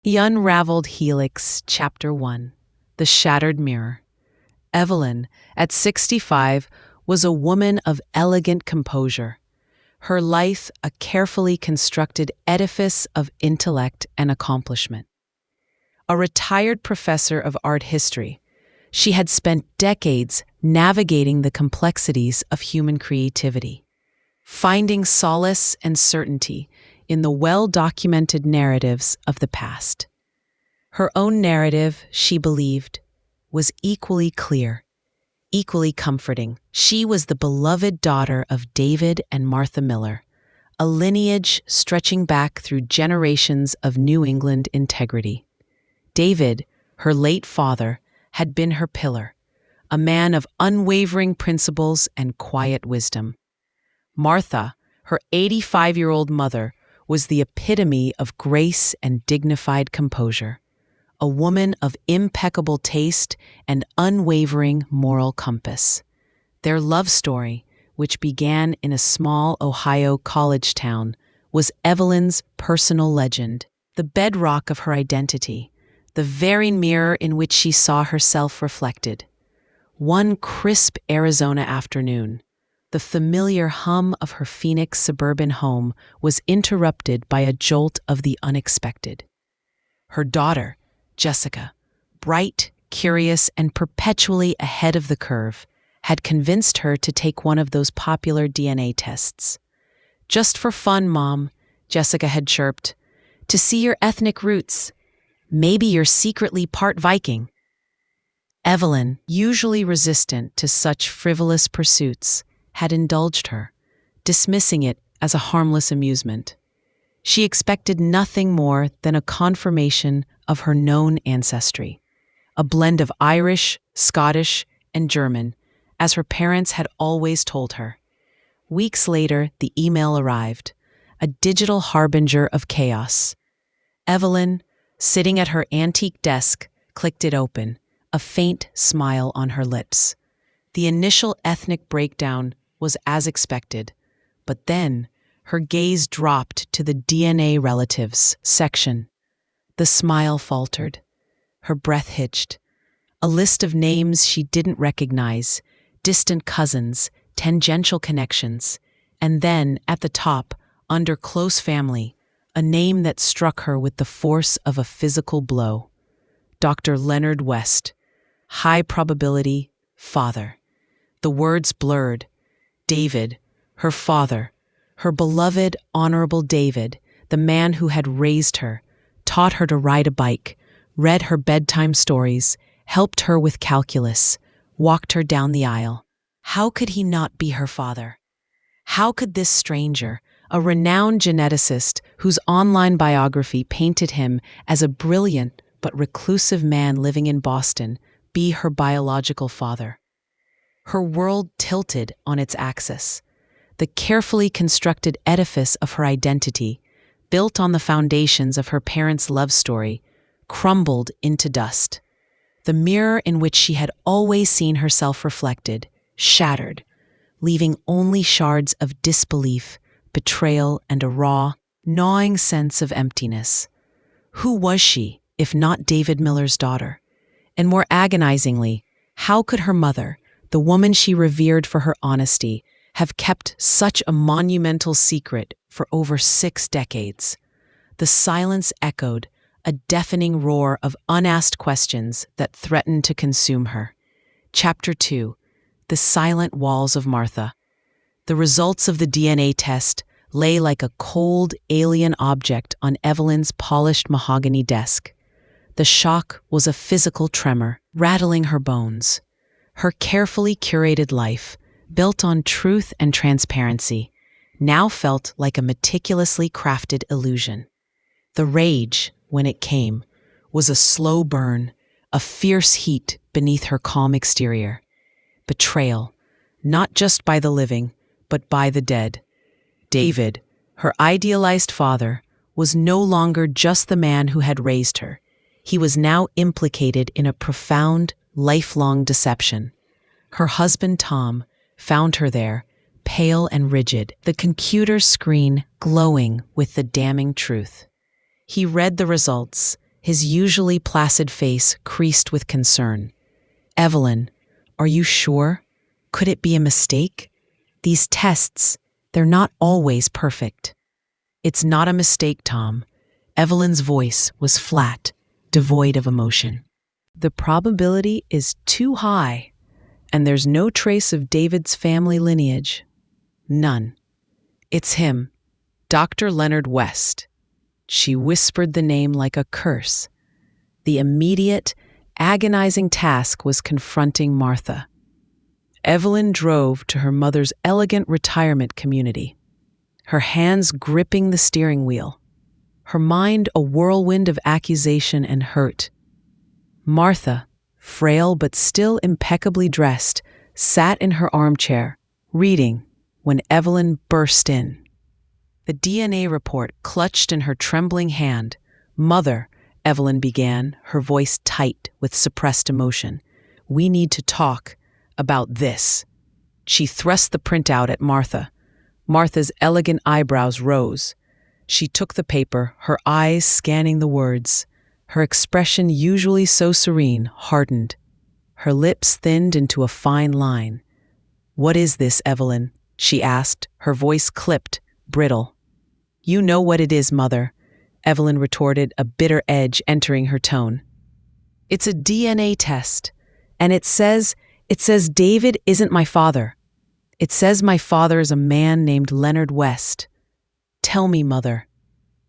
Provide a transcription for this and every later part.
The Unraveled Helix, Chapter 1. The Shattered Mirror. Evelyn, at 65, was a woman of elegant composure. Her life a carefully constructed edifice of intellect and accomplishment. A retired professor of art history, she had spent decades navigating the complexities of human creativity, finding solace and certainty in the well-documented narratives of the past. Her own narrative, she believed, was equally clear, equally comforting. She was the beloved daughter of David and Martha Miller, a lineage stretching back through generations of New England integrity. David, her late father, had been her pillar, a man of unwavering principles and quiet wisdom. Martha, her 85-year-old mother, was the epitome of grace and dignified composure, a woman of impeccable taste and unwavering moral compass. Their love story, which began in a small Ohio college town, was Evelyn's personal legend, the bedrock of her identity, the very mirror in which she saw herself reflected. One crisp Arizona afternoon, the familiar hum of her Phoenix suburban home was interrupted by a jolt of the unexpected. Her daughter, Jessica, bright, curious, and perpetually ahead of the curve, had convinced her to take one of those popular DNA tests. "Just for fun, Mom," Jessica had chirped, "to see your ethnic roots. Maybe you're secretly part Viking." Evelyn, usually resistant to such frivolous pursuits, had indulged her, dismissing it as a harmless amusement. She expected nothing more than a confirmation of her known ancestry, a blend of Irish, Scottish, and German, as her parents had always told her. Weeks later, the email arrived, a digital harbinger of chaos. Evelyn, sitting at her antique desk, clicked it open, a faint smile on her lips. The initial ethnic breakdown was as expected, but then her gaze dropped to the DNA relatives section. The smile faltered. Her breath hitched. A list of names she didn't recognize, distant cousins, tangential connections, and then, at the top, under close family, a name that struck her with the force of a physical blow. Dr. Leonard West. High probability, father. The words blurred. David, her father, her beloved, honorable David, the man who had raised her, taught her to ride a bike, read her bedtime stories, helped her with calculus, walked her down the aisle. How could he not be her father? How could this stranger, a renowned geneticist whose online biography painted him as a brilliant but reclusive man living in Boston, be her biological father? Her world tilted on its axis. The carefully constructed edifice of her identity, built on the foundations of her parents' love story, crumbled into dust. The mirror in which she had always seen herself reflected, shattered, leaving only shards of disbelief, betrayal, and a raw, gnawing sense of emptiness. Who was she, if not David Miller's daughter? And more agonizingly, how could her mother, the woman she revered for her honesty, have kept such a monumental secret for over 6 decades? The silence echoed, a deafening roar of unasked questions that threatened to consume her. Chapter 2. The Silent Walls of Martha. The results of the DNA test lay like a cold, alien object on Evelyn's polished mahogany desk. The shock was a physical tremor, rattling her bones. Her carefully curated life, built on truth and transparency, now felt like a meticulously crafted illusion. The rage, when it came, was a slow burn, a fierce heat beneath her calm exterior. Betrayal, not just by the living, but by the dead. David, her idealized father, was no longer just the man who had raised her. He was now implicated in a profound, lifelong deception. Her husband, Tom, found her there, pale and rigid, the computer screen glowing with the damning truth. He read the results, his usually placid face creased with concern. "Evelyn, are you sure? Could it be a mistake? These tests, they're not always perfect." "It's not a mistake, Tom." Evelyn's voice was flat, devoid of emotion. "The probability is too high, and there's no trace of David's family lineage. None. It's him, Dr. Leonard West." She whispered the name like a curse. The immediate, agonizing task was confronting Martha. Evelyn drove to her mother's elegant retirement community, her hands gripping the steering wheel, her mind a whirlwind of accusation and hurt. Martha, frail but still impeccably dressed, sat in her armchair, reading, when Evelyn burst in. The DNA report clutched in her trembling hand. "Mother," Evelyn began, her voice tight with suppressed emotion, "we need to talk about this." She thrust the printout at Martha. Martha's elegant eyebrows rose. She took the paper, her eyes scanning the words. Her expression, usually so serene, hardened. Her lips thinned into a fine line. "What is this, Evelyn?" she asked, her voice clipped, brittle. "You know what it is, Mother," Evelyn retorted, a bitter edge entering her tone. "It's a DNA test, and it says David isn't my father. It says my father is a man named Leonard West. Tell me, Mother.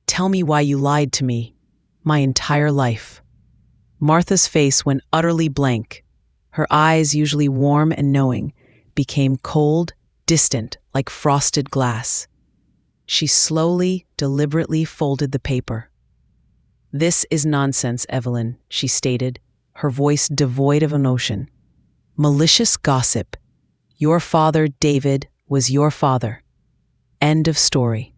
Tell me why you lied to me my entire life." Martha's face went utterly blank. Her eyes, usually warm and knowing, became cold, distant, like frosted glass. She slowly, deliberately folded the paper. "This is nonsense, Evelyn," she stated, her voice devoid of emotion. "Malicious gossip. Your father, David, was your father. End of story."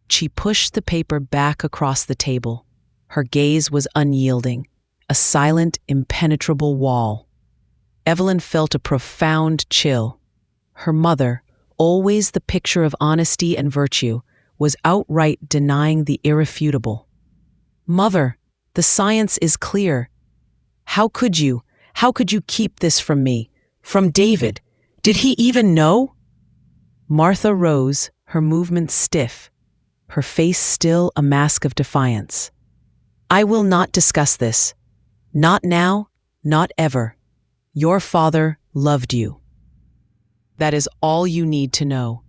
She pushed the paper back across the table. Her gaze was unyielding, a silent, impenetrable wall. Evelyn felt a profound chill. Her mother, always the picture of honesty and virtue, was outright denying the irrefutable. "Mother, the science is clear. How could you keep this from me? From David? Did he even know?" Martha rose, her movements stiff, her face still a mask of defiance. "I will not discuss this. Not now, not ever. Your father loved you. That is all you need to know."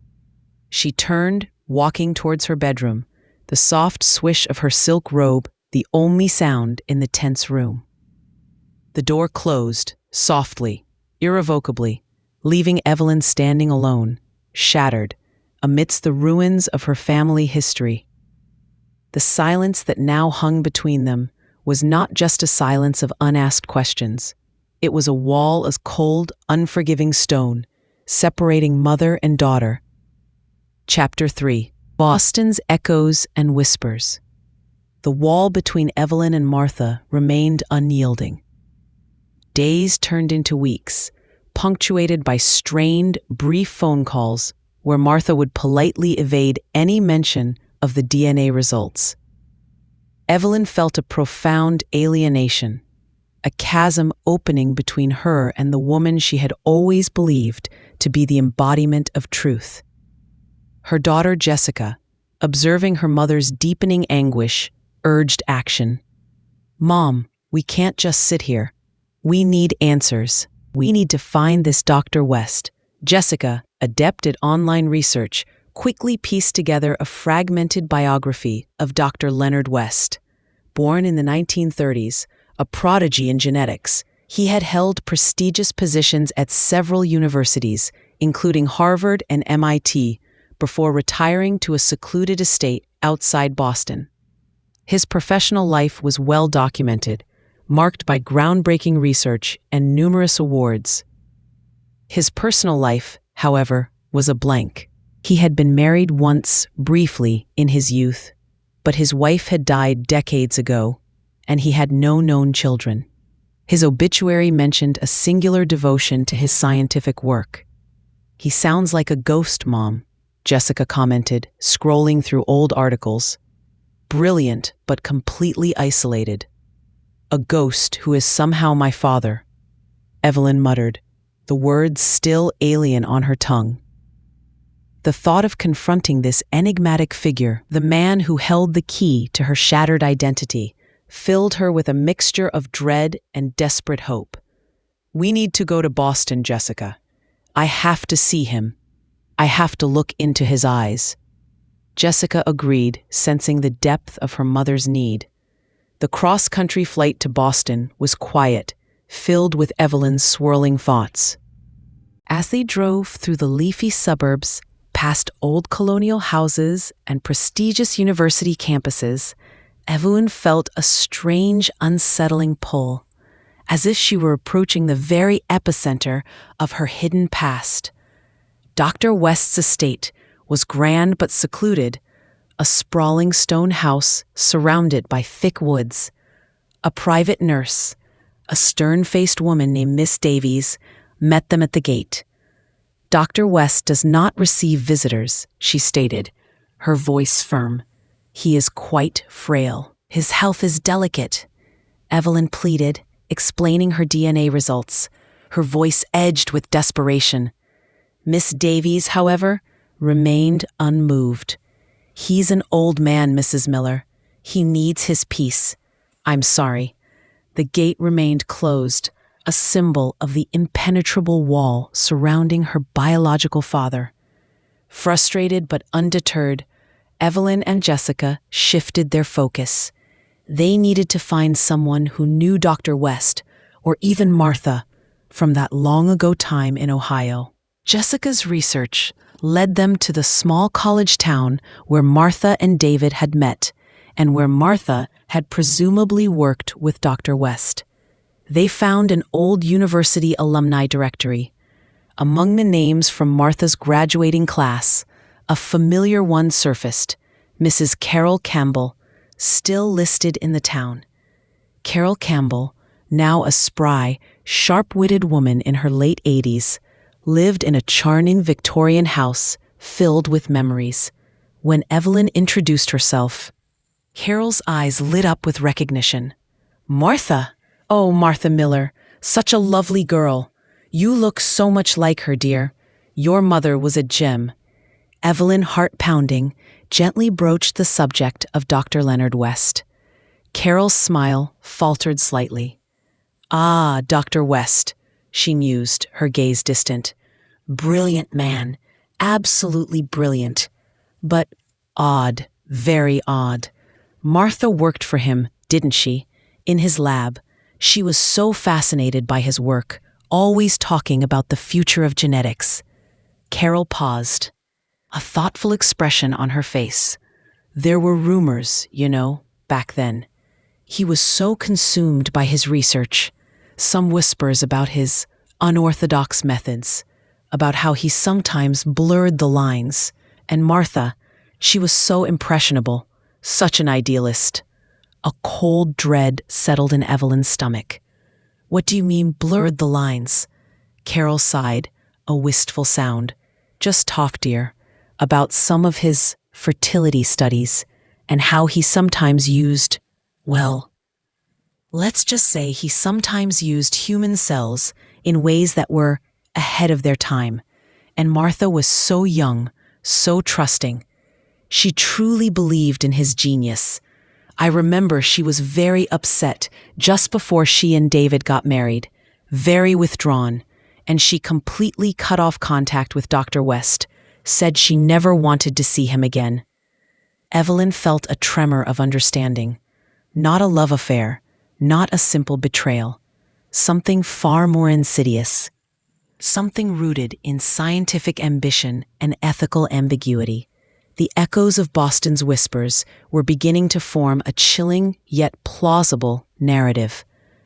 She turned, walking towards her bedroom, the soft swish of her silk robe the only sound in the tense room. The door closed, softly, irrevocably, leaving Evelyn standing alone, shattered, amidst the ruins of her family history. The silence that now hung between them was not just a silence of unasked questions. It was a wall of cold, unforgiving stone, separating mother and daughter. Chapter 3. Boston's Echoes and Whispers. The wall between Evelyn and Martha remained unyielding. Days turned into weeks, punctuated by strained, brief phone calls where Martha would politely evade any mention of the DNA results. Evelyn felt a profound alienation, a chasm opening between her and the woman she had always believed to be the embodiment of truth. Her daughter Jessica, observing her mother's deepening anguish, urged action. "Mom, we can't just sit here. We need answers. We need to find this Dr. West." Jessica, adept at online research, quickly pieced together a fragmented biography of Dr. Leonard West. Born in the 1930s, a prodigy in genetics, he had held prestigious positions at several universities, including Harvard and MIT, before retiring to a secluded estate outside Boston. His professional life was well documented, marked by groundbreaking research and numerous awards. His personal life, however, was a blank. He had been married once, briefly, in his youth, but his wife had died decades ago, and he had no known children. His obituary mentioned a singular devotion to his scientific work. "He sounds like a ghost, Mom," Jessica commented, scrolling through old articles. "Brilliant, but completely isolated. A ghost who is somehow my father, Evelyn muttered, the words still alien on her tongue. The thought of confronting this enigmatic figure, the man who held the key to her shattered identity, filled her with a mixture of dread and desperate hope. "We need to go to Boston, Jessica. I have to see him. I have to look into his eyes." Jessica agreed, sensing the depth of her mother's need. The cross-country flight to Boston was quiet, filled with Evelyn's swirling thoughts. As they drove through the leafy suburbs, past old colonial houses and prestigious university campuses, Evelyn felt a strange, unsettling pull, as if she were approaching the very epicenter of her hidden past. Dr. West's estate was grand but secluded, a sprawling stone house surrounded by thick woods. A private nurse, a stern-faced woman named Miss Davies, met them at the gate. "Dr. West does not receive visitors," she stated, her voice firm. "He is quite frail. His health is delicate," Evelyn pleaded, explaining her DNA results, her voice edged with desperation. Miss Davies, however, remained unmoved. "He's an old man, Mrs. Miller. He needs his peace. I'm sorry." The gate remained closed, a symbol of the impenetrable wall surrounding her biological father. Frustrated but undeterred, Evelyn and Jessica shifted their focus. They needed to find someone who knew Dr. West, or even Martha, from that long-ago time in Ohio. Jessica's research led them to the small college town where Martha and David had met, and where Martha had presumably worked with Dr. West. They found an old university alumni directory. Among the names from Martha's graduating class, a familiar one surfaced: Mrs. Carol Campbell, still listed in the town. Carol Campbell, now a spry, sharp-witted woman in her late 80s, lived in a charming Victorian house filled with memories. When Evelyn introduced herself, Carol's eyes lit up with recognition. "Martha! Oh, Martha Miller, such a lovely girl. You look so much like her, dear. Your mother was a gem." Evelyn, heart-pounding, gently broached the subject of Dr. Leonard West. Carol's smile faltered slightly. "Ah, Dr. West," she mused, her gaze distant. "Brilliant man, absolutely brilliant. But odd, very odd. Martha worked for him, didn't she? In his lab. She was so fascinated by his work, always talking about the future of genetics." Carol paused, a thoughtful expression on her face. "There were rumors, back then. He was so consumed by his research. Some whispers about his unorthodox methods, about how he sometimes blurred the lines. And Martha, she was so impressionable, such an idealist." A cold dread settled in Evelyn's stomach. "What do you mean, blurred the lines?" Carol sighed, a wistful sound. "Just talk, dear, about some of his fertility studies and how he sometimes used, let's just say he sometimes used human cells in ways that were ahead of their time. And Martha was so young, so trusting. She truly believed in his genius. I remember she was very upset just before she and David got married, very withdrawn, and she completely cut off contact with Dr. West, said she never wanted to see him again." Evelyn felt a tremor of understanding. Not a love affair, not a simple betrayal. Something far more insidious. Something rooted in scientific ambition and ethical ambiguity. The echoes of Boston's whispers were beginning to form a chilling yet plausible narrative,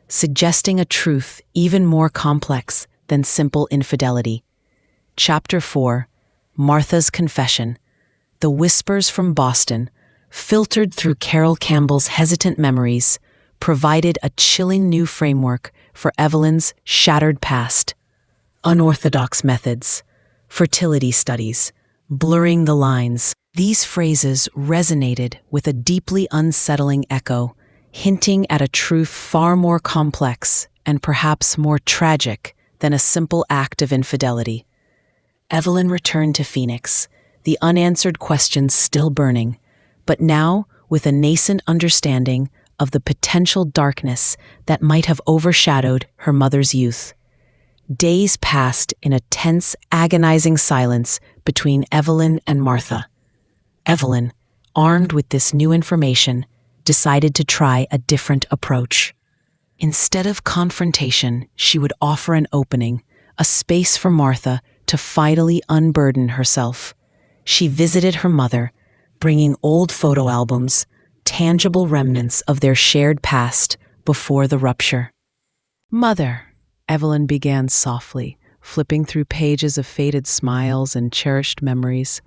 suggesting a truth even more complex than simple infidelity. Chapter 4: Martha's Confession. The whispers from Boston, filtered through Carol Campbell's hesitant memories, provided a chilling new framework for Evelyn's shattered past. Unorthodox methods, fertility studies, blurring the lines. These phrases resonated with a deeply unsettling echo, hinting at a truth far more complex and perhaps more tragic than a simple act of infidelity. Evelyn returned to Phoenix, the unanswered questions still burning, but now with a nascent understanding of the potential darkness that might have overshadowed her mother's youth. Days passed in a tense, agonizing silence between Evelyn and Martha. Evelyn, armed with this new information, decided to try a different approach. Instead of confrontation, she would offer an opening, a space for Martha to finally unburden herself. She visited her mother, bringing old photo albums, tangible remnants of their shared past before the rupture. "Mother," Evelyn began softly, flipping through pages of faded smiles and cherished memories.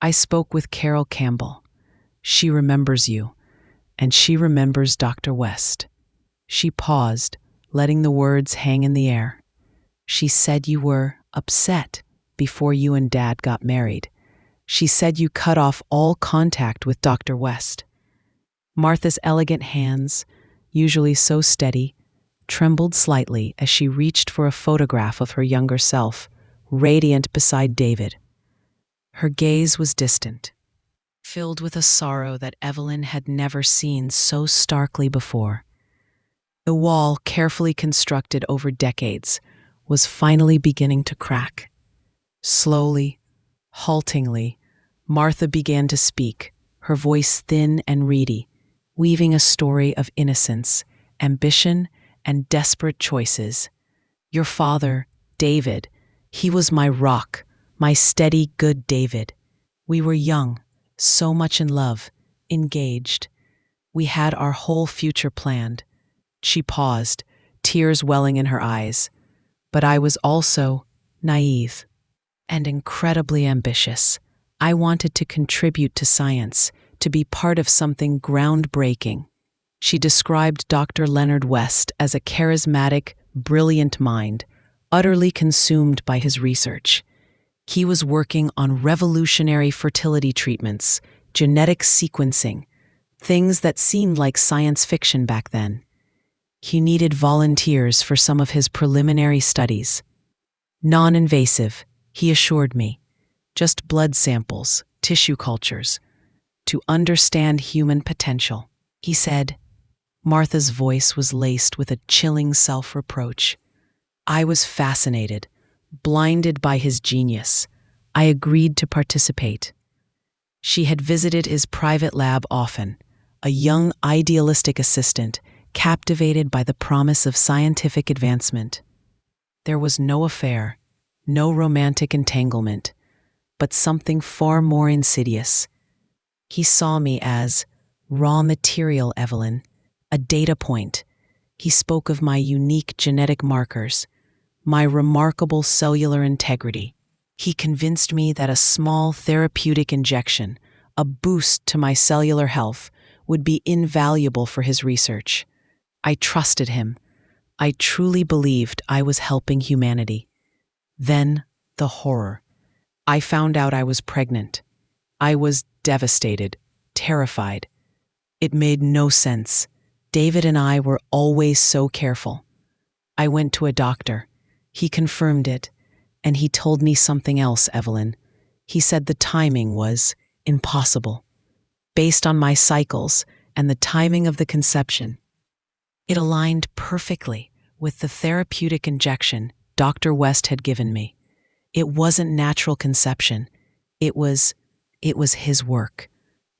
"I spoke with Carol Campbell. She remembers you, and she remembers Dr. West." She paused, letting the words hang in the air. "She said you were upset before you and Dad got married. She said you cut off all contact with Dr. West." Martha's elegant hands, usually so steady, trembled slightly as she reached for a photograph of her younger self, radiant beside David. Her gaze was distant, filled with a sorrow that Evelyn had never seen so starkly before. The wall, carefully constructed over decades, was finally beginning to crack. Slowly, haltingly, Martha began to speak, her voice thin and reedy, weaving a story of innocence, ambition, and desperate choices. "Your father, David, he was my rock, my steady, good David. We were young, so much in love, engaged. We had our whole future planned." She paused, tears welling in her eyes. "But I was also naive and incredibly ambitious. I wanted to contribute to science, to be part of something groundbreaking." She described Dr. Leonard West as a charismatic, brilliant mind, utterly consumed by his research. He was working on revolutionary fertility treatments, genetic sequencing, things that seemed like science fiction back then. He needed volunteers for some of his preliminary studies. "Non-invasive," he assured me. "Just blood samples, tissue cultures, to understand human potential." He said. Martha's voice was laced with a chilling self-reproach. I was fascinated, blinded by his genius. I agreed to participate. She had visited his private lab often, a young, idealistic assistant, captivated by the promise of scientific advancement. There was no affair, no romantic entanglement, but something far more insidious. He saw me as raw material, Evelyn, a data point. He spoke of my unique genetic markers, my remarkable cellular integrity. He convinced me that a small therapeutic injection, a boost to my cellular health, would be invaluable for his research. I trusted him. I truly believed I was helping humanity. Then, the horror. I found out I was pregnant. I was devastated, terrified. It made no sense. David and I were always so careful. I went to a doctor. He confirmed it, and he told me something else, Evelyn. He said the timing was impossible, based on my cycles and the timing of the conception. It aligned perfectly with the therapeutic injection Dr. West had given me. It wasn't natural conception. It was his work,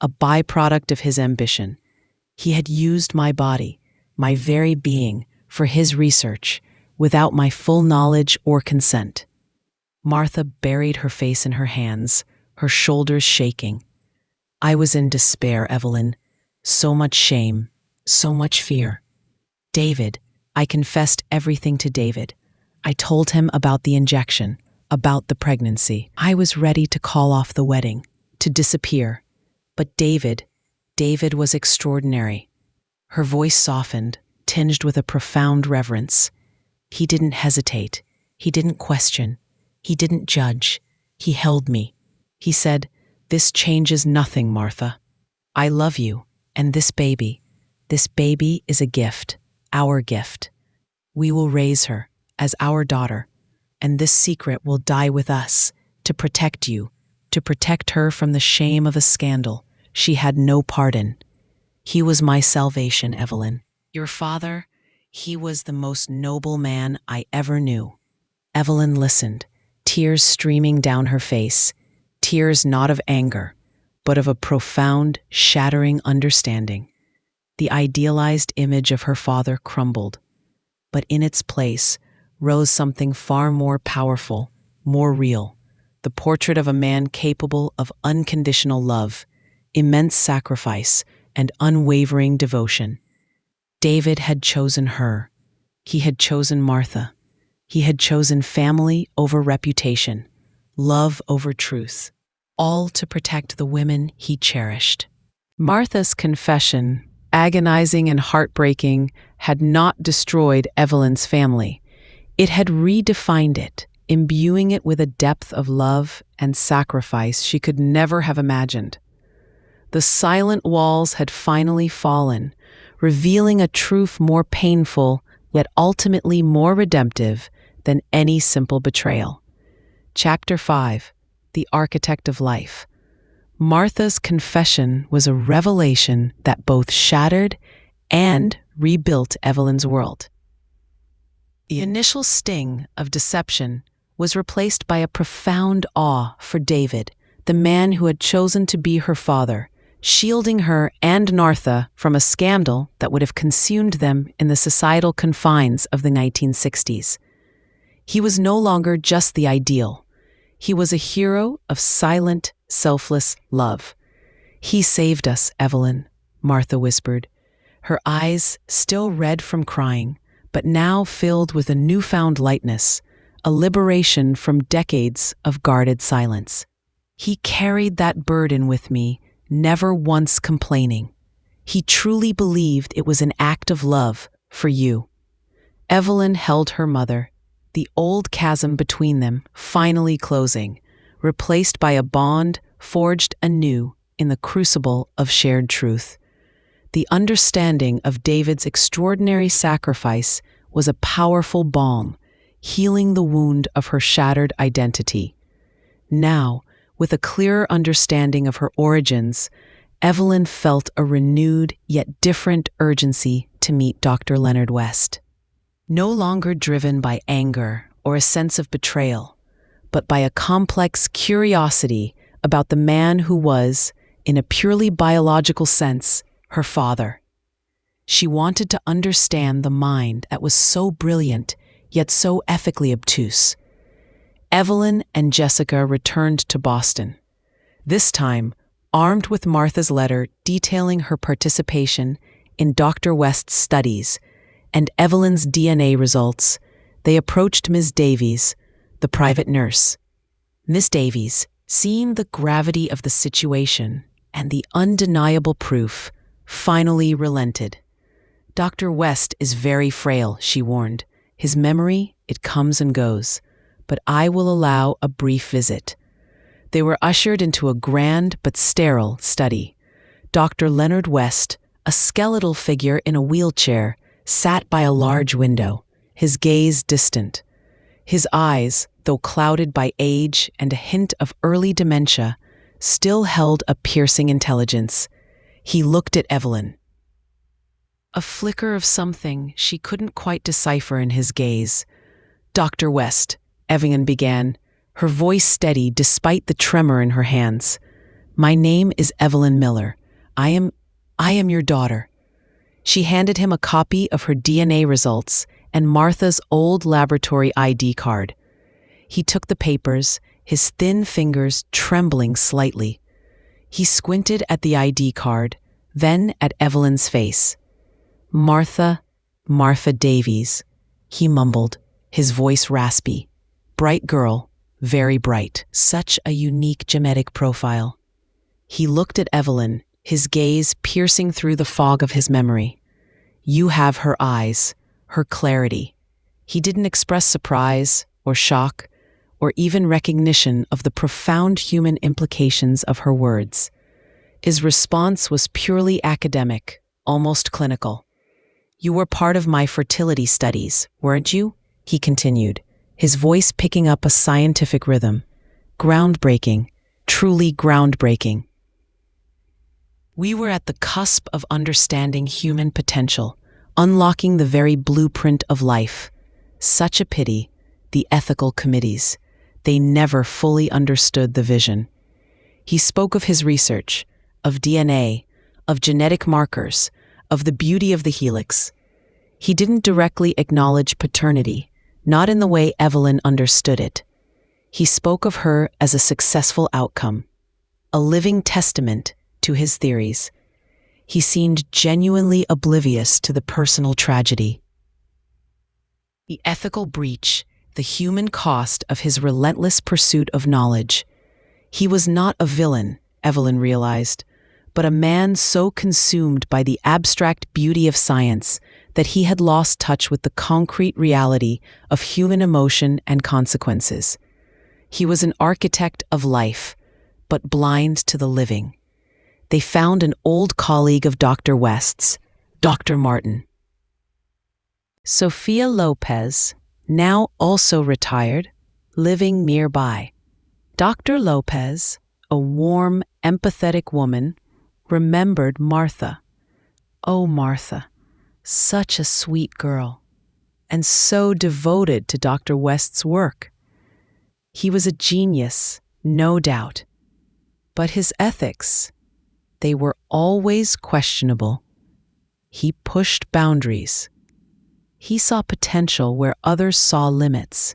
a byproduct of his ambition. He had used my body, my very being, for his research, without my full knowledge or consent. Martha buried her face in her hands, her shoulders shaking. I was in despair, Evelyn. So much shame, so much fear. David, I confessed everything to David. I told him about the injection, about the pregnancy. I was ready to call off the wedding, to disappear. But David was extraordinary. Her voice softened, tinged with a profound reverence. He didn't hesitate. He didn't question. He didn't judge. He held me. He said, "This changes nothing, Martha. I love you, and this baby. This baby is a gift, our gift. We will raise her as our daughter, and this secret will die with us to protect you, to protect her from the shame of a scandal she had no part in. He was my salvation, Evelyn. Your father, he was the most noble man I ever knew. Evelyn listened, tears streaming down her face, tears not of anger, but of a profound, shattering understanding. The idealized image of her father crumbled, but in its place rose something far more powerful, more real, the portrait of a man capable of unconditional love, immense sacrifice, and unwavering devotion. David had chosen her. He had chosen Martha. He had chosen family over reputation, love over truth, all to protect the women he cherished. Martha's confession, agonizing and heartbreaking, had not destroyed Evelyn's family. It had redefined it, imbuing it with a depth of love and sacrifice she could never have imagined. The silent walls had finally fallen, revealing a truth more painful, yet ultimately more redemptive than any simple betrayal. Chapter 5: The Architect of Life. Martha's confession was a revelation that both shattered and rebuilt Evelyn's world. The initial sting of deception was replaced by a profound awe for David, the man who had chosen to be her father, shielding her and Martha from a scandal that would have consumed them in the societal confines of the 1960s. He was no longer just the ideal. He was a hero of silent, selfless love. "He saved us, Evelyn," Martha whispered, her eyes still red from crying, but now filled with a newfound lightness, a liberation from decades of guarded silence. "He carried that burden with me, never once complaining. He truly believed it was an act of love for you." Evelyn held her mother, the old chasm between them finally closing, replaced by a bond forged anew in the crucible of shared truth. The understanding of David's extraordinary sacrifice was a powerful balm, healing the wound of her shattered identity. Now, with a clearer understanding of her origins, Evelyn felt a renewed yet different urgency to meet Dr. Leonard West. No longer driven by anger or a sense of betrayal, but by a complex curiosity about the man who was, in a purely biological sense, her father. She wanted to understand the mind that was so brilliant, yet so ethically obtuse. Evelyn and Jessica returned to Boston, this time armed with Martha's letter detailing her participation in Dr. West's studies and Evelyn's DNA results. They approached Ms. Davies, the private nurse. Miss Davies, seeing the gravity of the situation and the undeniable proof, finally relented. "Dr. West is very frail," she warned. "His memory, it comes and goes, but I will allow a brief visit." They were ushered into a grand but sterile study. Dr. Leonard West, a skeletal figure in a wheelchair, sat by a large window, his gaze distant. His eyes, though clouded by age and a hint of early dementia, still held a piercing intelligence. He looked at Evelyn. A flicker of something she couldn't quite decipher in his gaze. "Dr. West," Evelyn began, her voice steady despite the tremor in her hands. "My name is Evelyn Miller. I am your daughter." She handed him a copy of her DNA results and Martha's old laboratory ID card. He took the papers, his thin fingers trembling slightly. He squinted at the ID card, then at Evelyn's face. Martha Davies," he mumbled, his voice raspy. "Bright girl, very bright. Such a unique genetic profile." He looked at Evelyn, his gaze piercing through the fog of his memory. "You have her eyes, her clarity." He didn't express surprise or shock or even recognition of the profound human implications of her words. His response was purely academic, almost clinical. "You were part of my fertility studies, weren't you?" he continued, his voice picking up a scientific rhythm. "Groundbreaking, truly groundbreaking. We were at the cusp of understanding human potential, unlocking the very blueprint of life. Such a pity, the ethical committees. They never fully understood the vision." He spoke of his research, of DNA, of genetic markers, of the beauty of the helix. He didn't directly acknowledge paternity, not in the way Evelyn understood it. He spoke of her as a successful outcome, a living testament to his theories. He seemed genuinely oblivious to the personal tragedy, the ethical breach, the human cost of his relentless pursuit of knowledge. He was not a villain, Evelyn realized, but a man so consumed by the abstract beauty of science that he had lost touch with the concrete reality of human emotion and consequences. He was an architect of life, but blind to the living. They found an old colleague of Dr. West's, Dr. Martin. Sophia Lopez, now also retired, living nearby. Dr. Lopez, a warm, empathetic woman, remembered Martha. Oh, Martha, such a sweet girl, and so devoted to Dr. West's work. He was a genius, no doubt, but his ethics, they were always questionable. He pushed boundaries. He saw potential where others saw limits.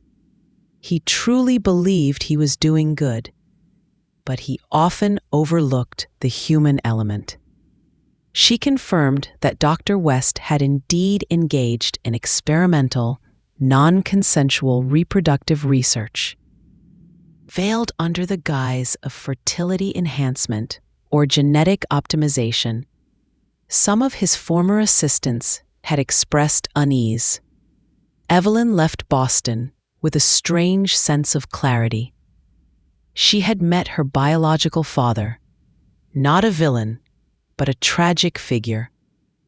He truly believed he was doing good, but he often overlooked the human element. She confirmed that Dr. West had indeed engaged in experimental, non-consensual reproductive research. Veiled under the guise of fertility enhancement or genetic optimization, some of his former assistants had expressed unease. Evelyn left Boston with a strange sense of clarity. She had met her biological father, not a villain, but a tragic figure,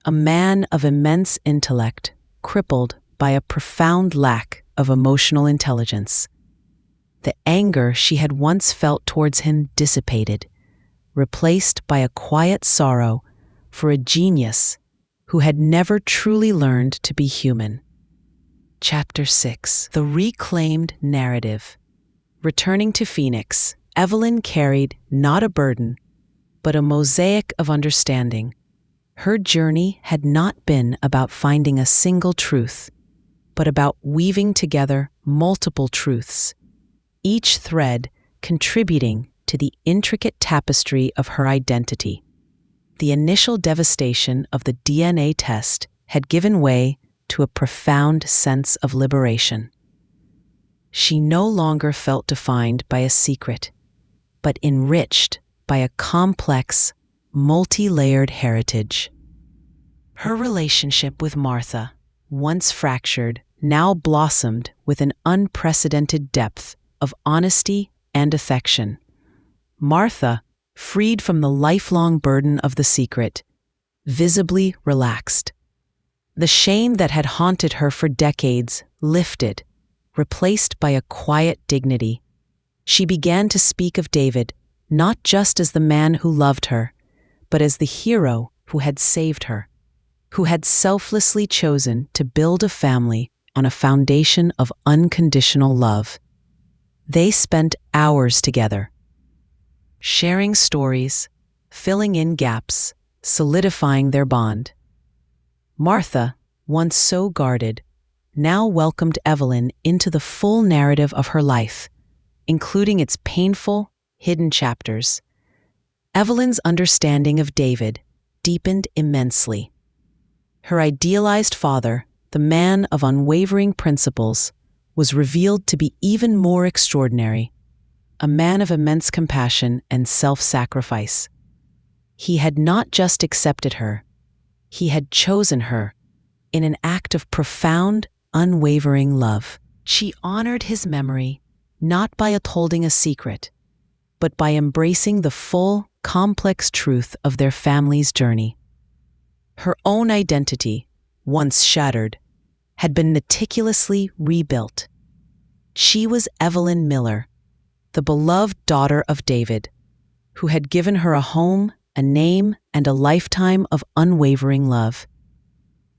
a man of immense intellect, crippled by a profound lack of emotional intelligence. The anger she had once felt towards him dissipated, replaced by a quiet sorrow for a genius who had never truly learned to be human. Chapter 6. The Reclaimed Narrative. Returning to Phoenix, Evelyn carried not a burden, but a mosaic of understanding. Her journey had not been about finding a single truth, but about weaving together multiple truths, each thread contributing to the intricate tapestry of her identity. The initial devastation of the DNA test had given way to a profound sense of liberation. She no longer felt defined by a secret, but enriched by a complex, multi-layered heritage. Her relationship with Martha, once fractured, now blossomed with an unprecedented depth of honesty and affection. Martha, freed from the lifelong burden of the secret, visibly relaxed. The shame that had haunted her for decades lifted, replaced by a quiet dignity. She began to speak of David not just as the man who loved her, but as the hero who had saved her, who had selflessly chosen to build a family on a foundation of unconditional love. They spent hours together, sharing stories, filling in gaps, solidifying their bond. Martha, once so guarded, now welcomed Evelyn into the full narrative of her life, including its painful, hidden chapters. Evelyn's understanding of David deepened immensely. Her idealized father, the man of unwavering principles, was revealed to be even more extraordinary, a man of immense compassion and self-sacrifice. He had not just accepted her, he had chosen her in an act of profound, unwavering love. She honored his memory, not by upholding a secret, but by embracing the full, complex truth of their family's journey. Her own identity, once shattered, had been meticulously rebuilt. She was Evelyn Miller, the beloved daughter of David, who had given her a home, a name, and a lifetime of unwavering love.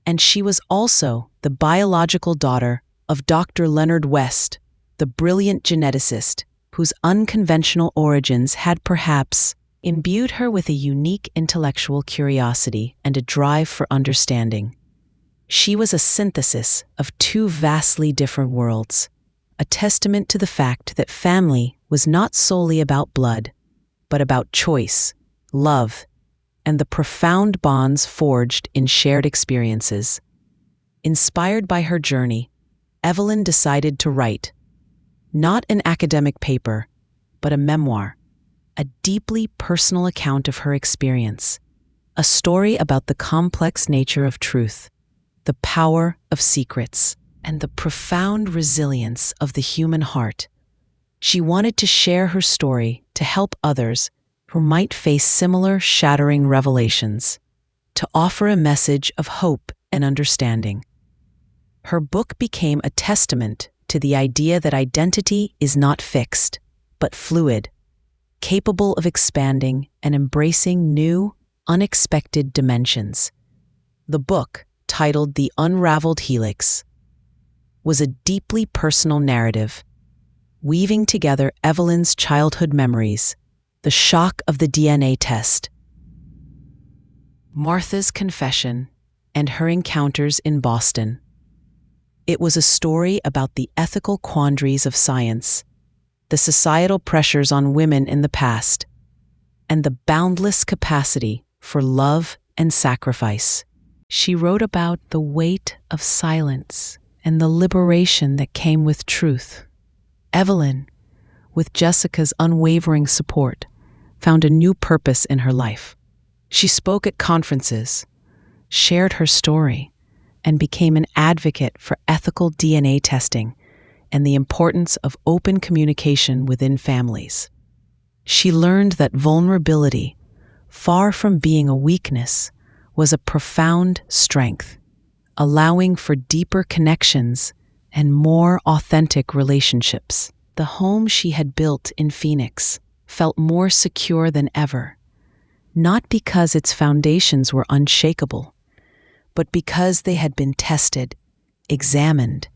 And she was also the biological daughter of Dr. Leonard West, the brilliant geneticist whose unconventional origins had perhaps imbued her with a unique intellectual curiosity and a drive for understanding. She was a synthesis of two vastly different worlds, a testament to the fact that family was not solely about blood, but about choice, love, and the profound bonds forged in shared experiences. Inspired by her journey, Evelyn decided to write, not an academic paper, but a memoir, a deeply personal account of her experience, a story about the complex nature of truth, the power of secrets, and the profound resilience of the human heart. She wanted to share her story to help others who might face similar shattering revelations, to offer a message of hope and understanding. Her book became a testament to the idea that identity is not fixed, but fluid, capable of expanding and embracing new, unexpected dimensions. The book, titled The Unraveled Helix, was a deeply personal narrative, weaving together Evelyn's childhood memories, the shock of the DNA test, Martha's confession, and her encounters in Boston. It was a story about the ethical quandaries of science, the societal pressures on women in the past, and the boundless capacity for love and sacrifice. She wrote about the weight of silence and the liberation that came with truth. Evelyn, with Jessica's unwavering support, found a new purpose in her life. She spoke at conferences, shared her story, and became an advocate for ethical DNA testing and the importance of open communication within families. She learned that vulnerability, far from being a weakness, was a profound strength, allowing for deeper connections and more authentic relationships. The home she had built in Phoenix felt more secure than ever, not because its foundations were unshakable, but because they had been tested, examined,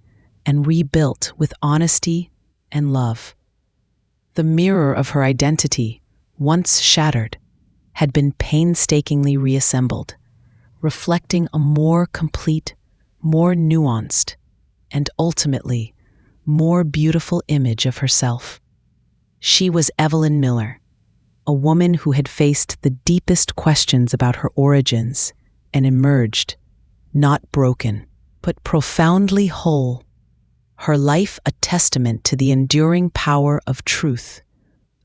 and rebuilt with honesty and love. The mirror of her identity, once shattered, had been painstakingly reassembled, reflecting a more complete, more nuanced, and ultimately more beautiful image of herself. She was Evelyn Miller, a woman who had faced the deepest questions about her origins and emerged, not broken, but profoundly whole. Her life a testament to the enduring power of truth,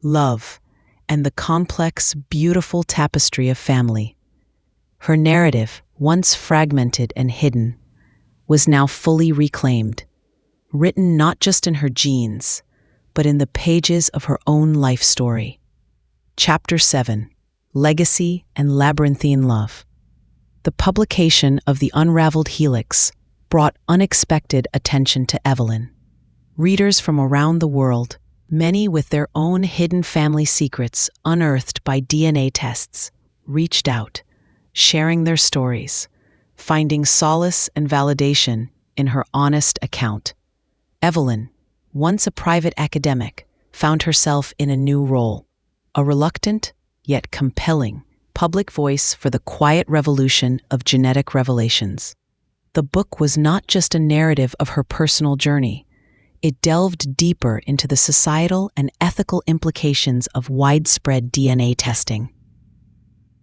love, and the complex, beautiful tapestry of family. Her narrative, once fragmented and hidden, was now fully reclaimed, written not just in her genes, but in the pages of her own life story. Chapter 7: Legacy and Labyrinthine Love. The publication of The Unraveled Helix brought unexpected attention to Evelyn. Readers from around the world, many with their own hidden family secrets unearthed by DNA tests, reached out, sharing their stories, finding solace and validation in her honest account. Evelyn, once a private academic, found herself in a new role, a reluctant, yet compelling, public voice for the quiet revolution of genetic revelations. The book was not just a narrative of her personal journey. It delved deeper into the societal and ethical implications of widespread DNA testing.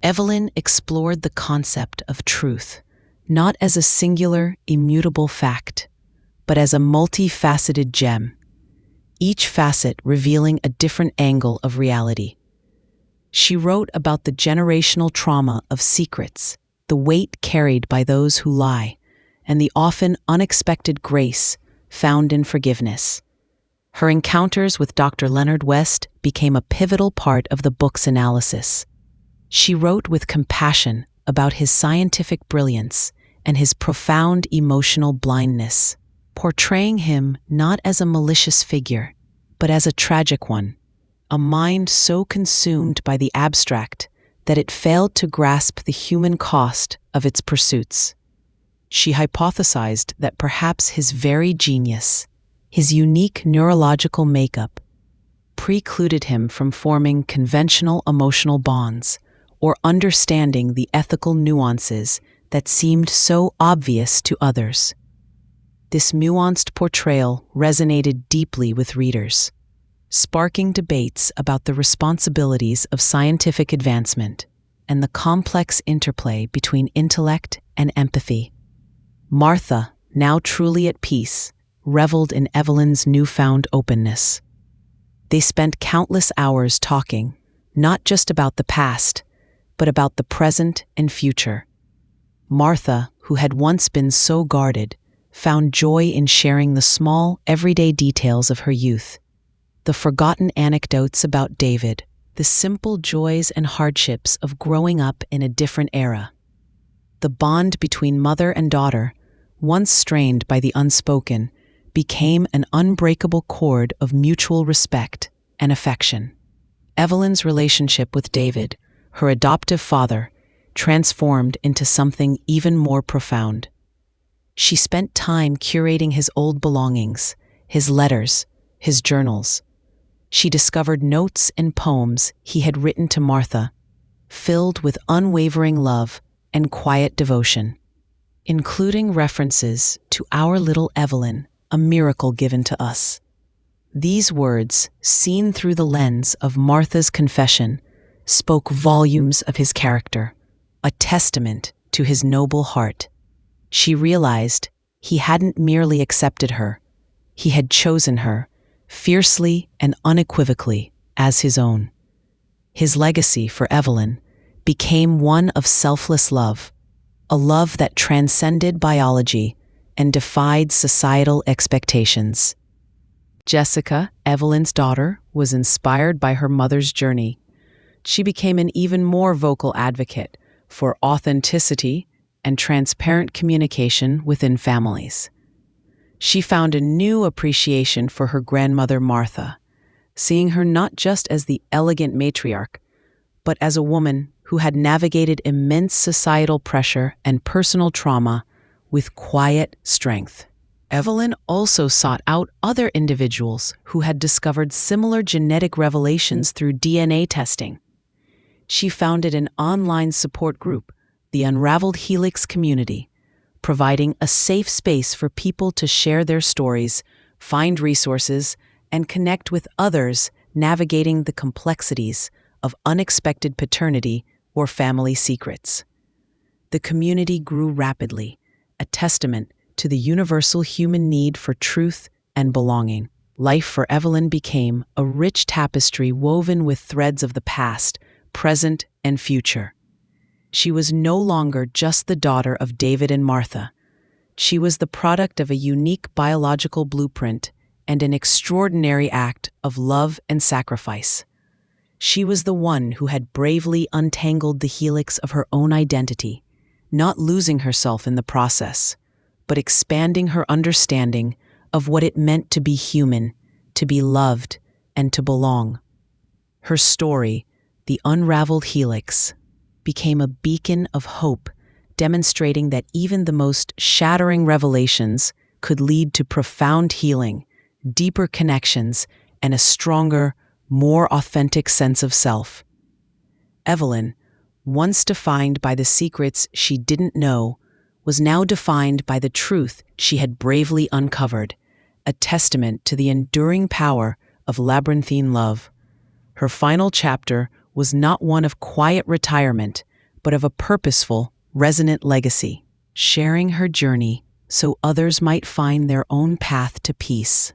Evelyn explored the concept of truth, not as a singular, immutable fact, but as a multifaceted gem, each facet revealing a different angle of reality. She wrote about the generational trauma of secrets, the weight carried by those who lie, and the often unexpected grace found in forgiveness. Her encounters with Dr. Leonard West became a pivotal part of the book's analysis. She wrote with compassion about his scientific brilliance and his profound emotional blindness, portraying him not as a malicious figure, but as a tragic one, a mind so consumed by the abstract that it failed to grasp the human cost of its pursuits. She hypothesized that perhaps his very genius, his unique neurological makeup, precluded him from forming conventional emotional bonds or understanding the ethical nuances that seemed so obvious to others. This nuanced portrayal resonated deeply with readers, sparking debates about the responsibilities of scientific advancement and the complex interplay between intellect and empathy. Martha, now truly at peace, reveled in Evelyn's newfound openness. They spent countless hours talking, not just about the past, but about the present and future. Martha, who had once been so guarded, found joy in sharing the small, everyday details of her youth, the forgotten anecdotes about David, the simple joys and hardships of growing up in a different era. The bond between mother and daughter, once strained by the unspoken, became an unbreakable cord of mutual respect and affection. Evelyn's relationship with David, her adoptive father, transformed into something even more profound. She spent time curating his old belongings, his letters, his journals. She discovered notes and poems he had written to Martha, filled with unwavering love and quiet devotion, including references to our little Evelyn, a miracle given to us. These words, seen through the lens of Martha's confession, spoke volumes of his character, a testament to his noble heart. She realized he hadn't merely accepted her, he had chosen her, fiercely and unequivocally, as his own. His legacy for Evelyn became one of selfless love, a love that transcended biology and defied societal expectations. Jessica, Evelyn's daughter, was inspired by her mother's journey. She became an even more vocal advocate for authenticity and transparent communication within families. She found a new appreciation for her grandmother Martha, seeing her not just as the elegant matriarch, but as a woman who had navigated immense societal pressure and personal trauma with quiet strength. Evelyn also sought out other individuals who had discovered similar genetic revelations through DNA testing. She founded an online support group, the Unraveled Helix community, providing a safe space for people to share their stories, find resources, and connect with others navigating the complexities of unexpected paternity or family secrets. The community grew rapidly, a testament to the universal human need for truth and belonging. Life for Evelyn became a rich tapestry woven with threads of the past, present, and future. She was no longer just the daughter of David and Martha. She was the product of a unique biological blueprint and an extraordinary act of love and sacrifice. She was the one who had bravely untangled the helix of her own identity, not losing herself in the process, but expanding her understanding of what it meant to be human, to be loved, and to belong. Her story, the Unraveled Helix, became a beacon of hope, demonstrating that even the most shattering revelations could lead to profound healing, deeper connections, and a stronger, more authentic sense of self. Evelyn, once defined by the secrets she didn't know, was now defined by the truth she had bravely uncovered, a testament to the enduring power of labyrinthine love. Her final chapter was not one of quiet retirement, but of a purposeful, resonant legacy, sharing her journey so others might find their own path to peace.